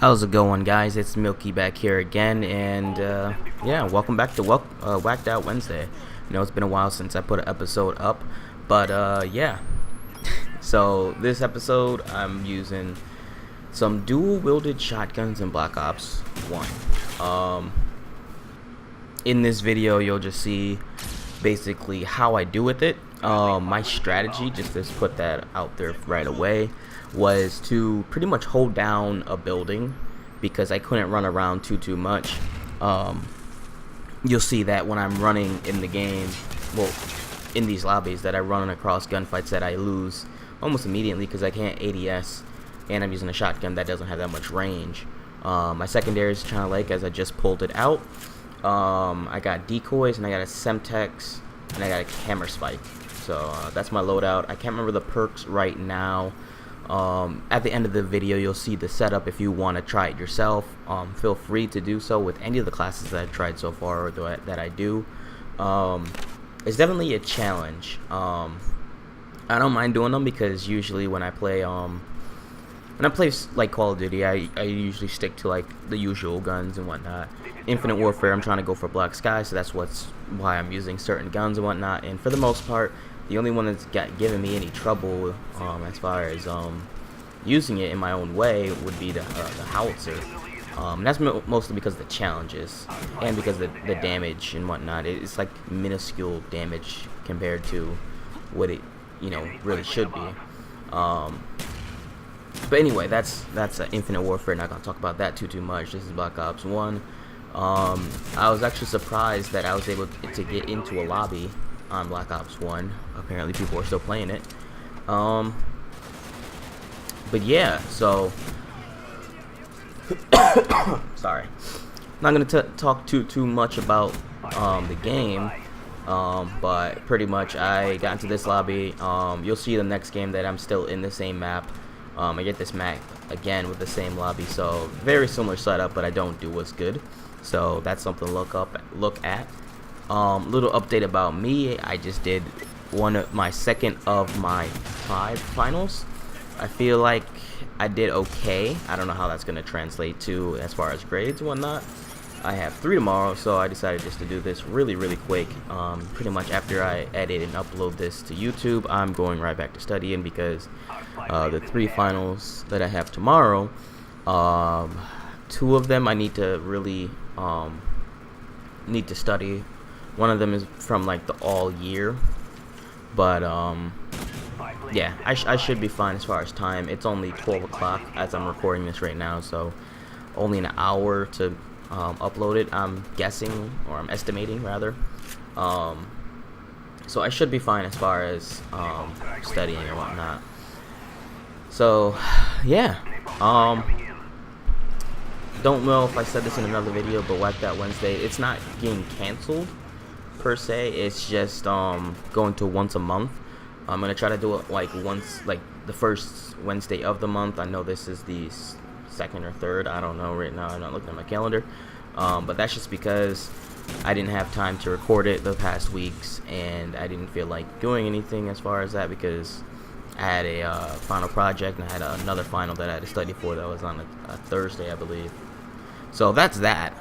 How's it going, guys? It's Milky back here again, and yeah, welcome back to Whacked Out Wednesday. It's been a while since I put an episode up, but yeah. So this episode, I'm using some dual-wielded shotguns in Black Ops 1. In this video, you'll just see basically how I do with it. My strategy, just to put that out there right away, was to pretty much hold down a building because I couldn't run around too much. You'll see that when I'm running in the game, well, in these lobbies, that I run across gunfights that I lose almost immediately because I can't ADS, and I'm using a shotgun that doesn't have that much range. My secondary is kind of like, as I just pulled it out, I got decoys, and I got a Semtex, and I got a camera spike. So that's my loadout. I can't remember the perks right now. At the end of the video, you'll see the setup if you want to try it yourself. Feel free to do so with any of the classes that I've tried so far or that I do. It's definitely a challenge. I don't mind doing them because usually when I play like Call of Duty, I usually stick to like the usual guns and whatnot. Infinite Warfare, I'm trying to go for Black Sky, so that's why I'm using certain guns and whatnot. And for the most part, the only one that's given me any trouble as far as using it in my own way would be the howitzer. That's mostly because of the challenges and because of the damage and whatnot. It's like minuscule damage compared to what it really should be. But anyway, that's Infinite Warfare. Not gonna talk about that too much. This is Black Ops 1. I was actually surprised that I was able to get into a lobby on Black Ops 1. Apparently people are still playing it. But yeah, so sorry, not gonna talk too much about the game, but pretty much I got into this lobby. You'll see the next game that I'm still in the same map. I get this map again with the same lobby, so very similar setup, but I don't do what's good. So that's something to look at. Little update about me. I just did my second of my 5 finals. I feel like I did okay. I don't know how that's gonna translate to as far as grades and whatnot. I have 3 tomorrow, so I decided just to do this really quick. Pretty much after I edit and upload this to YouTube, I'm going right back to studying because the 3 finals that I have tomorrow, 2 of them I need to really study. One of them is from like the all year, but yeah, I should be fine as far as time. It's only 12 o'clock as I'm recording this right now, so only an hour to upload it, I'm guessing, or I'm estimating rather. So I should be fine as far as studying and whatnot. So yeah, don't know if I said this in another video, but Whacked Out Wednesday, it's not getting canceled per se. It's just going to once a month. I'm gonna try to do it like the first Wednesday of the month. I know this is the second or third, I don't know right now, I'm not looking at my calendar, but that's just because I didn't have time to record it the past weeks, and I didn't feel like doing anything as far as that because I had a final project, and I had another final that I had to study for that was on a Thursday, I believe. So that's that.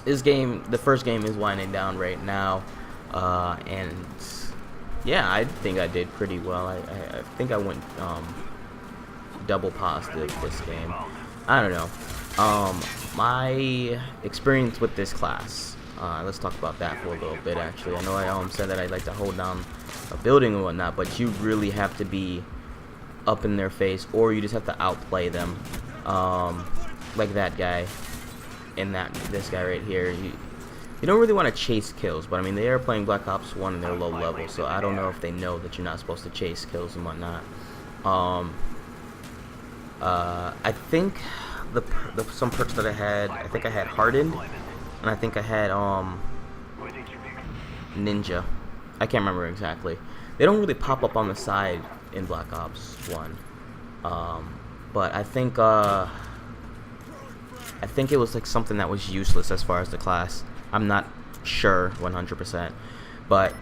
This game, the first game, is winding down right now, and yeah, I think I did pretty well. I think I went double positive this game. I don't know. My experience with this class, let's talk about that for a little bit. Actually, I know I said that I'd like to hold down a building and whatnot, but you really have to be up in their face, or you just have to outplay them, like that guy and this guy right here. You don't really want to chase kills, but I mean, they are playing Black Ops 1 and they're low level, so I don't know if they know that you're not supposed to chase kills and whatnot. I think some perks that I think I had Hardened, and I think I had Ninja. I can't remember exactly. They don't really pop up on the side in Black Ops 1, but I think it was like something that was useless as far as the class. I'm not sure 100%, but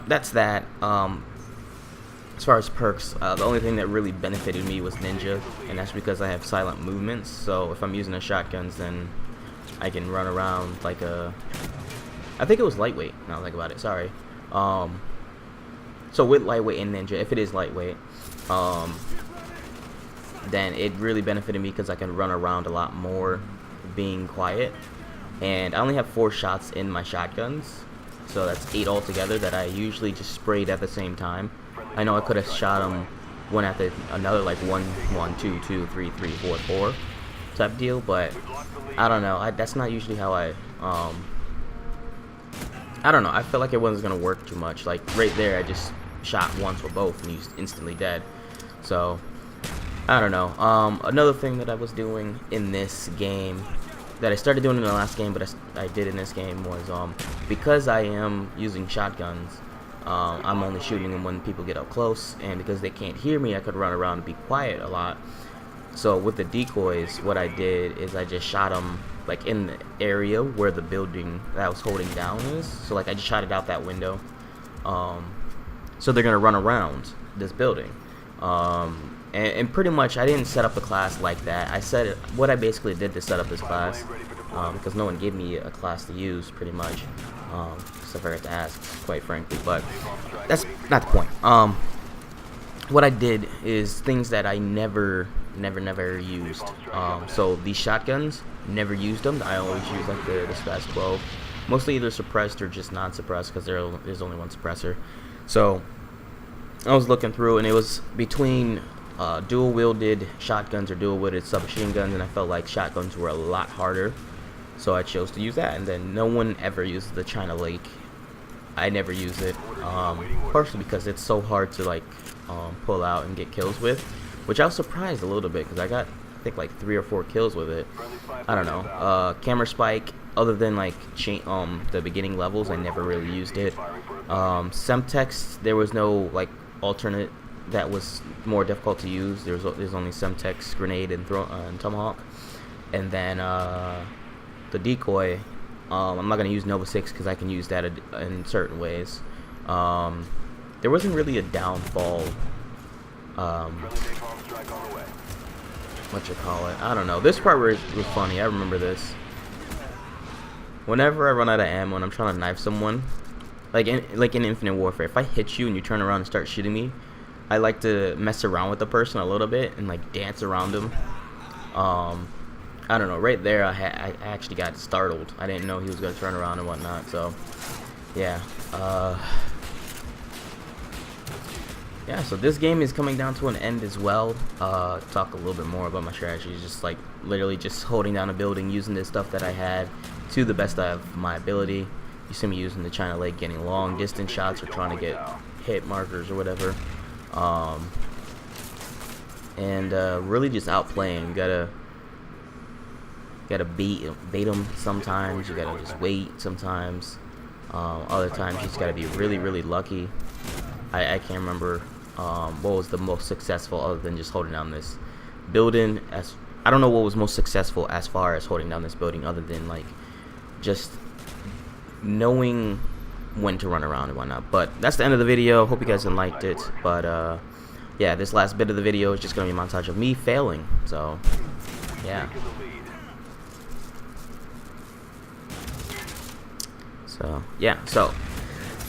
that's that. as far as perks, the only thing that really benefited me was ninja, and that's because I have silent movements. So if I'm using the shotguns, then I can run around like a, I think it was lightweight, now I think about it, sorry. So with lightweight and ninja, if it is lightweight, then it really benefited me because I can run around a lot more being quiet. And I only have 4 shots in my shotguns, so that's 8 altogether that I usually just sprayed at the same time. I know I could have shot them one after another, like 1, 1, 2, 2, 3, 3, 4, 4 type deal, but I don't know. That's not usually how I don't know. I felt like it wasn't gonna work too much. Like right there, I just shot once for both, and he's instantly dead. So I don't know. Another thing that I was doing in this game, that I started doing in the last game, but I did in this game, was because I am using shotguns, I'm only shooting them when people get up close, and because they can't hear me, I could run around and be quiet a lot. So with the decoys, what I did is I just shot them like in the area where the building that I was holding down is. So like I just shot it out that window. So they're gonna run around this building. And pretty much I didn't set up the class like that. What I basically did to set up this class, because no one gave me a class to use, pretty much, except for I had to ask, quite frankly, but that's not the point. What I did is things that I never used. So these shotguns, never used them. I always use like the SPAS 12, mostly either suppressed or just non-suppressed, because there's only one suppressor. So I was looking through, and it was between dual-wielded shotguns or dual-wielded submachine guns, and I felt like shotguns were a lot harder, so I chose to use that. And then no one ever uses the China Lake. I never use it, partially because it's so hard to like pull out and get kills with, which I was surprised a little bit, because I got, I think, like 3 or 4 kills with it. I don't know. Camera spike, other than like the beginning levels, I never really used it. Semtex, there was no like alternate that was more difficult to use. There's only Semtex, grenade, and tomahawk. And then the decoy, I'm not gonna use Nova 6 because I can use that in certain ways. There wasn't really a downfall. What you call it? I don't know. This part was funny. I remember this. Whenever I run out of ammo and I'm trying to knife someone, like in Infinite Warfare, if I hit you and you turn around and start shooting me, I like to mess around with the person a little bit and like dance around them. I don't know. Right there, I actually got startled. I didn't know he was gonna turn around and whatnot. So, yeah. Yeah. So this game is coming down to an end as well. Talk a little bit more about my strategy. Just like literally just holding down a building, using this stuff that I had to the best of my ability. You see me using the China Lake, getting long distance shots or trying to get hit markers or whatever. And really just outplaying. You gotta bait them sometimes. You gotta just wait sometimes. Other times you just gotta be really lucky. I can't remember what was the most successful other than just holding down this building. I don't know what was most successful as far as holding down this building, other than like just knowing when to run around and whatnot. But that's the end of the video. Hope you guys liked it. But yeah, this last bit of the video is just gonna be a montage of me failing. So yeah. So yeah, so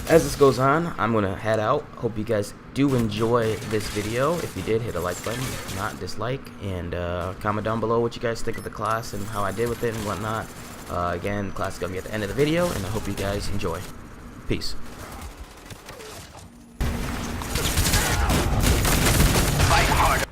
as this goes on, I'm gonna head out. Hope you guys do enjoy this video. If you did, hit a like button. If not, dislike, and comment down below what you guys think of the class and how I did with it and whatnot. Again, the class is gonna be at the end of the video, and I hope you guys enjoy. Peace. Fight harder.